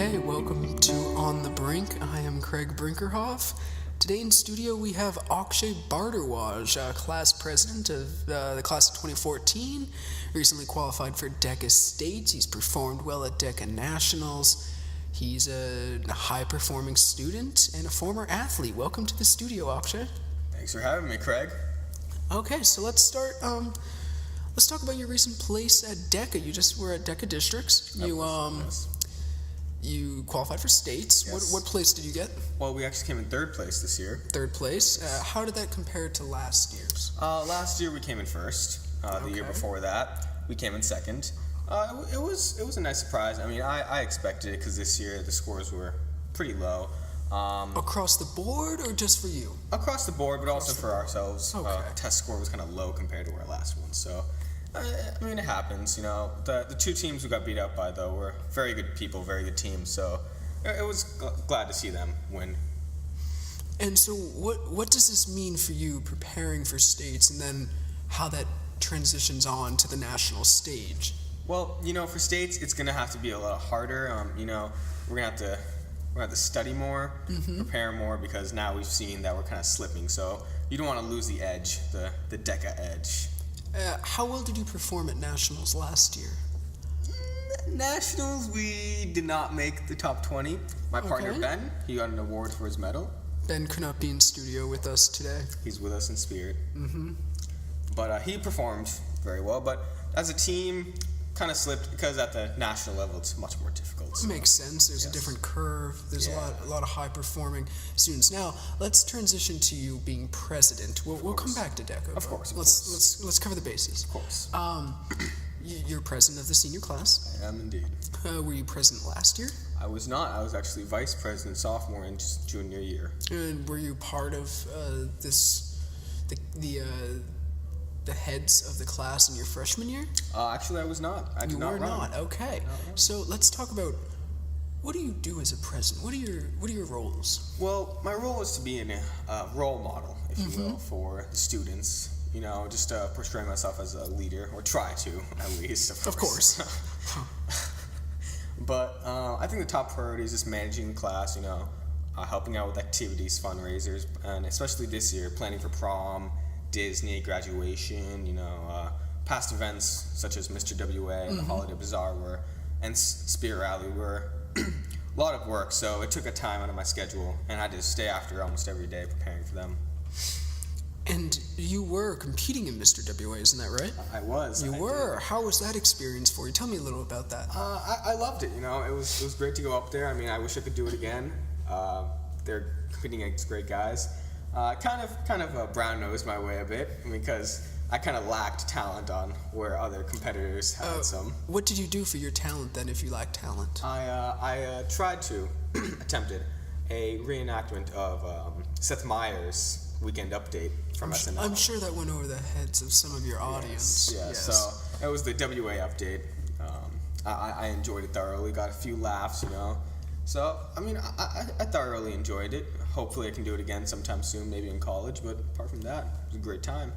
Okay, welcome to On the Brink. I am Craig Brinkerhoff. Today in studio we have Akshay Bhardwaj, class president of the class of 2014, recently qualified for DECA States. He's performed well at DECA Nationals. He's a high-performing student and a former athlete. Welcome to the studio, Akshay. Thanks for having me, Craig. Okay, so let's start. Let's talk about your recent place at DECA. You just were at DECA Districts. You qualified for states. Yes. What place did you get? Well, we actually came in third place this year. Third place. How did that compare to last year's? Last year we came in first. The year before that we came in second. It was a nice surprise. I mean, I expected it because this year the scores were pretty low. Across the board or just for you? Across the board, but also for ourselves. Okay. Test score was kind of low compared to our last one. So, I mean, it happens. You know, the two teams we got beat up by, though, were very good people, very good teams. So, it was glad to see them win. And so, what does this mean for you preparing for states, and then how that transitions on to the national stage? Well, you know, for states, it's gonna have to be a lot harder. You know, we're gonna have to study more, prepare more, because now we've seen that we're kind of slipping. So you don't want to lose the edge, the DECA edge. How well did you perform at nationals last year? Nationals, we did not make the top 20. My partner Ben, he got an award for his medal. Ben could not be in studio with us today. He's with us in spirit. But he performed very well. But as a team, kind of slipped because at the national level it's much more difficult. So. It makes sense. There's a different curve. There's a lot of high performing students. Now let's transition to you being president. We'll come back to DECA. Of course. Let's cover the bases. Of course. You're president of the senior class. I am indeed. Were you president last year? I was not. I was actually vice president sophomore and junior year. And were you part of the heads of the class in your freshman year? Actually, I was not. I did not run. You were not. Okay. So let's talk about, what do you do as a president? What are your roles? Well, my role is to be a role model, if you will, for the students. You know, just portray myself as a leader, or try to, at least. Of course. But I think the top priority is just managing the class. You know, helping out with activities, fundraisers, and especially this year, planning for prom, Disney, graduation, you know, past events such as Mr. WA and the Holiday Bazaar and Spirit Rally were a lot of work, so it took a time out of my schedule, and I had to stay after almost every day preparing for them. And you were competing in Mr. WA, isn't that right? I was. You were. How was that experience for you? Tell me a little about that. I loved it, you know, it was great to go up there. I mean, I wish I could do it again. They're competing against great guys. Kind of brown-nosed my way a bit because I kind of lacked talent on where other competitors had some. What did you do for your talent then, if you lacked talent? I attempted a reenactment of Seth Meyers' Weekend Update from SNL. I'm sure that went over the heads of some of your audience. Yes. So it was the WA update. I enjoyed it thoroughly, got a few laughs, you know. So, I mean, I thoroughly enjoyed it. Hopefully I can do it again sometime soon, maybe in college, but apart from that, it was a great time.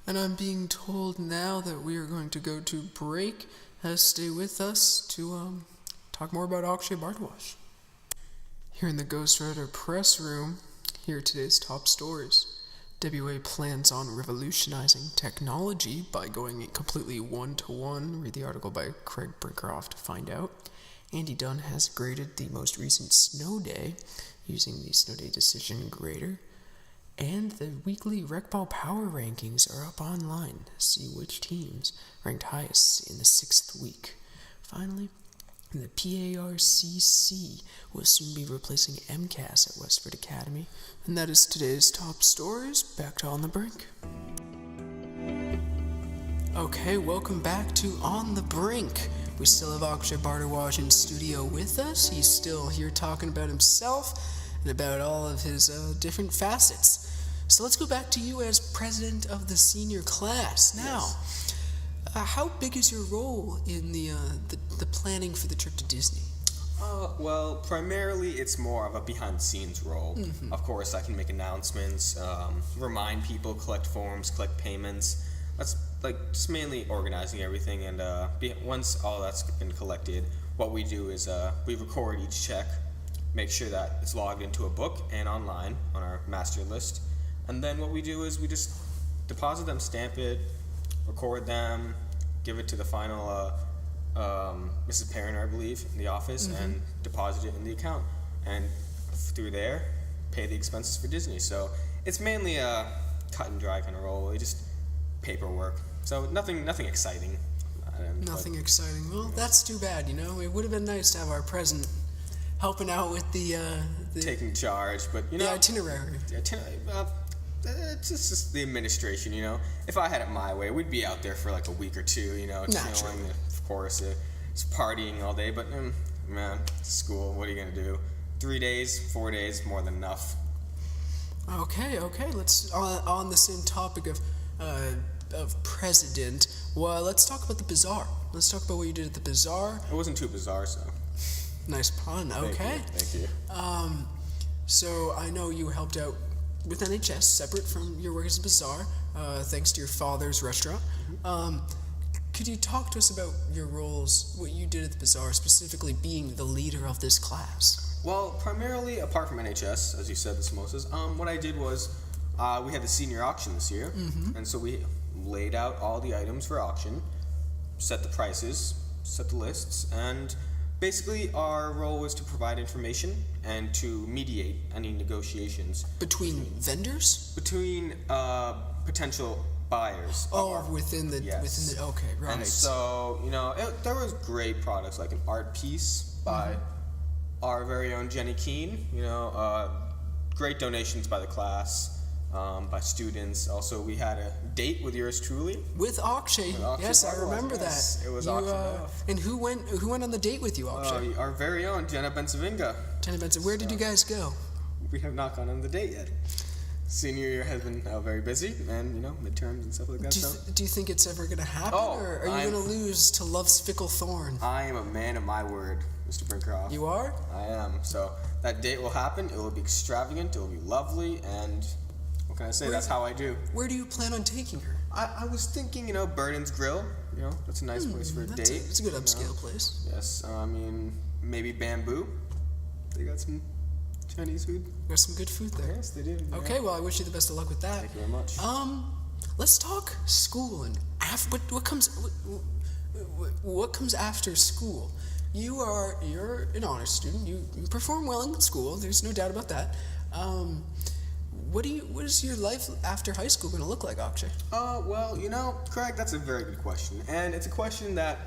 And I'm being told now that we are going to go to break. Stay with us to talk more about Akshay Bhardwaj. Here in the Ghostwriter press room, here are today's top stories. WA plans on revolutionizing technology by going completely one-to-one. Read the article by Craig Brinkerhoff to find out. Andy Dunn has graded the most recent snow day using the snow day decision grader. And the weekly Recball Power Rankings are up online. See which teams ranked highest in the 6th week. Finally, the PARCC will soon be replacing MCAS at Westford Academy. And that is today's top stories. Back to On the Brink. Okay, welcome back to On the Brink. We still have Akshay Bhardwaj in studio with us. He's still here talking about himself and about all of his different facets. So let's go back to you as president of the senior class. Now, how big is your role in the planning for the trip to Disney? Well, primarily it's more of a behind-the-scenes role. Of course, I can make announcements, remind people, collect forms, collect payments. That's like just mainly organizing everything, and once all that's been collected, what we do is we record each check, make sure that it's logged into a book and online on our master list, and then what we do is we just deposit them, stamp it, record them, give it to the final Mrs. Parent, I believe, in the office, and deposit it in the account, and through there pay the expenses for Disney. So it's mainly a cut and dry kind of role, just paperwork. So nothing exciting. Nothing exciting. Well, that's too bad. It would have been nice to have our president helping out with the taking charge, but the itinerary. It's just the administration. If I had it my way, we'd be out there for like a week or two. Chilling. Of course, it's partying all day. But man, school. What are you gonna do? 3 days, 4 days, more than enough. Okay. Let's on the same topic of president. Well, let's talk about the bazaar. Let's talk about what you did at the bazaar. It wasn't too bizarre, so. Nice pun. Okay. Thank you. So I know you helped out with NHS, separate from your work as a bazaar, thanks to your father's restaurant. Could you talk to us about your roles, what you did at the bazaar, specifically being the leader of this class? Well, primarily, apart from NHS, as you said, the samosas, what I did was we had the senior auction this year, and so we laid out all the items for auction, set the prices, set the lists, and basically our role was to provide information and to mediate any negotiations. Between vendors? Between potential buyers. Within the okay, right. And so, there was great products like an art piece by our very own Jenny Keene, great donations by the class, by students. Also, we had a date with yours truly. With Akshay. Yes, I remember that. It was Akshay. And who went on the date with you, Akshay? Our very own Jenna Bensavinga. Jenna Bensavinga. Where did you guys go? We have not gone on the date yet. Senior year has been very busy, and midterms and stuff like that. Do you think it's ever going to happen, or are you going to lose to love's fickle thorn? I am a man of my word, Mr. Brinkroff. You are? I am. So that date will happen. It will be extravagant. It will be lovely, and what can I say? That's how I do. Where do you plan on taking her? I was thinking, Burden's Grill. That's a nice place for a date. It's a good upscale place. Yes. Maybe Bamboo. They got some Chinese food. There's some good food there. Yes, they do. Okay, well, I wish you the best of luck with that. Thank you very much. Let's talk school and what comes after school. You're an honor student. You perform well in school. There's no doubt about that. What is your life after high school going to look like, Akshay? Well, Craig, that's a very good question, and it's a question that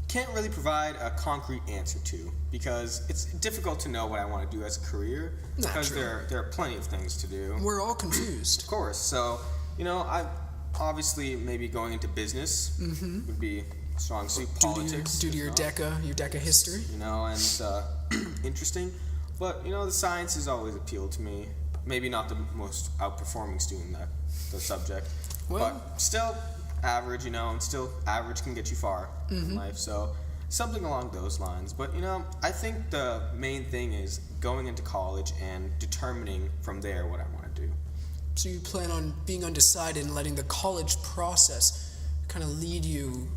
can't really provide a concrete answer to, because it's difficult to know what I want to do as a career, because there are plenty of things to do. We're all confused. Of course. So, I obviously maybe going into business would be a strong suit. Politics. Due to your DECA history. And interesting. But, the science has always appealed to me. Maybe not the most outperforming student in the subject. But still average, and still average can get you far in life. So something along those lines. But, I think the main thing is going into college and determining from there what I want to do. So you plan on being undecided and letting the college process kind of lead you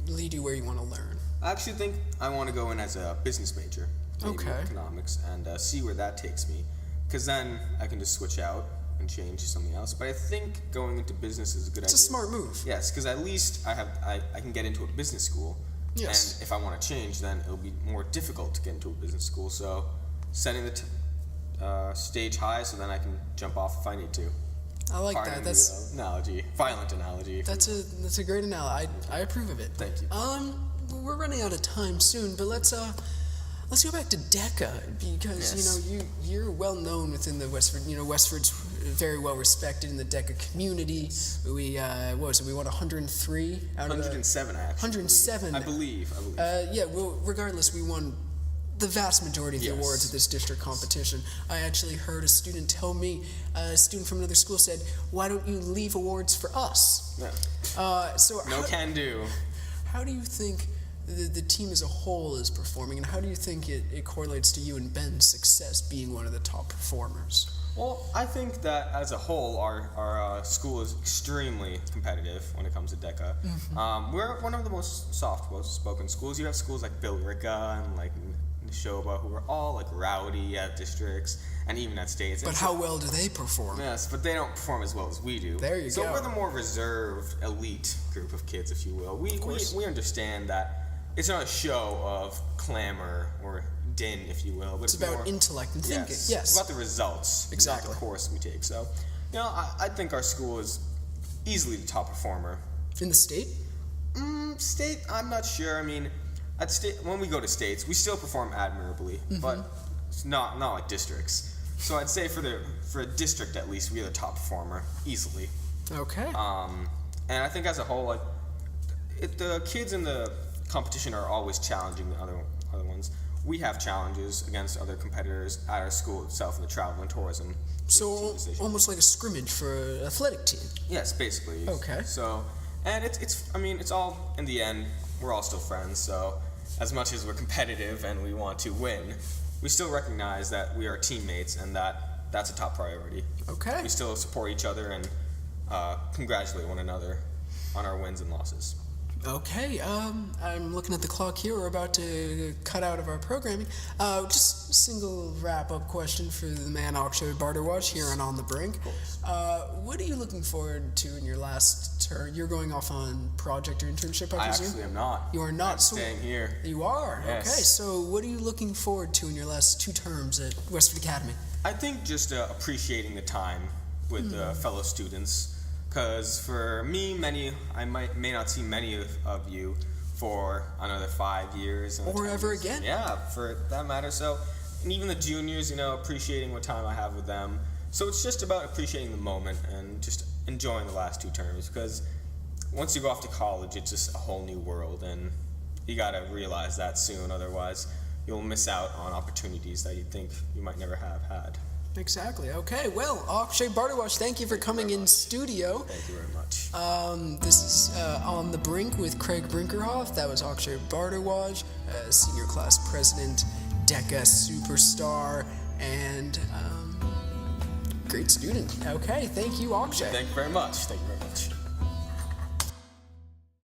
where you want to learn? I actually think I want to go in as a business major. Maybe economics, and see where that takes me. Because then I can just switch out and change to something else. But I think going into business is a good idea. It's a smart move. Yes, because at least I can get into a business school. Yes. And if I want to change, then it'll be more difficult to get into a business school. So setting the stage high so then I can jump off if I need to. I like that. That's analogy, violent analogy. That's a great analogy. I approve of it. Thank you. We're running out of time soon, but let's go back to DECA, because you're well known within the Westford. Westford's very well respected in the DECA community. We we won 103 out of 107 actually. 107. I believe. Well, regardless, we won the vast majority of the awards at this district competition. I actually heard a student tell me, a student from another school said, "Why don't you leave awards for us?" Yeah. Can do. How do you think the team as a whole is performing, and how do you think it correlates to you and Ben's success being one of the top performers? Well, I think that as a whole, our school is extremely competitive when it comes to DECA. We're one of the most soft-spoken schools. You have schools like Billerica and like Neshoba, who are all like rowdy at districts and even at states. But how well do they perform? Yes, but they don't perform as well as we do. There you go. So we're the more reserved, elite group of kids, if you will. We understand that it's not a show of clamor or din, if you will, but it's about intellect and thinking. Yes, it's about the results, exactly, not the course we take. So, I think our school is easily the top performer in the state. State, I'm not sure. I mean, at state, when we go to states, we still perform admirably, but it's not like districts. So I'd say for a district at least, we're the top performer easily. Okay. And I think as a whole, like the kids in the competition are always challenging the other ones. We have challenges against other competitors at our school itself in the travel and tourism. So almost like a scrimmage for an athletic team. Yes, basically. Okay. So, and it's all, in the end, we're all still friends. So as much as we're competitive and we want to win, we still recognize that we are teammates and that's a top priority. Okay. We still support each other and congratulate one another on our wins and losses. Okay, I'm looking at the clock here. We're about to cut out of our programming. Just a single wrap-up question for the man Akshay Bhardwaj here on the Brink. Of course. What are you looking forward to in your last term? You're going off on project or internship, I presume? I actually am not. You are not? I'm staying here. You are? Yes. Okay, so what are you looking forward to in your last 2 terms at Westford Academy? I think just appreciating the time with fellow students. Because for me, I may not see many of you for another 5 years. Or ever again. Yeah, for that matter. So, and even the juniors, appreciating what time I have with them. So it's just about appreciating the moment and just enjoying the last 2 terms. Because once you go off to college, it's just a whole new world. And you got to realize that soon. Otherwise, you'll miss out on opportunities that you think you might never have had. Exactly. Okay. Well, Akshay Bhardwaj, thank you for coming in studio. Thank you very much. This is On the Brink with Craig Brinkerhoff. That was Akshay Bhardwaj, senior class president, DECA superstar, and great student. Okay. Thank you, Akshay. Thank you very much. Thank you very much.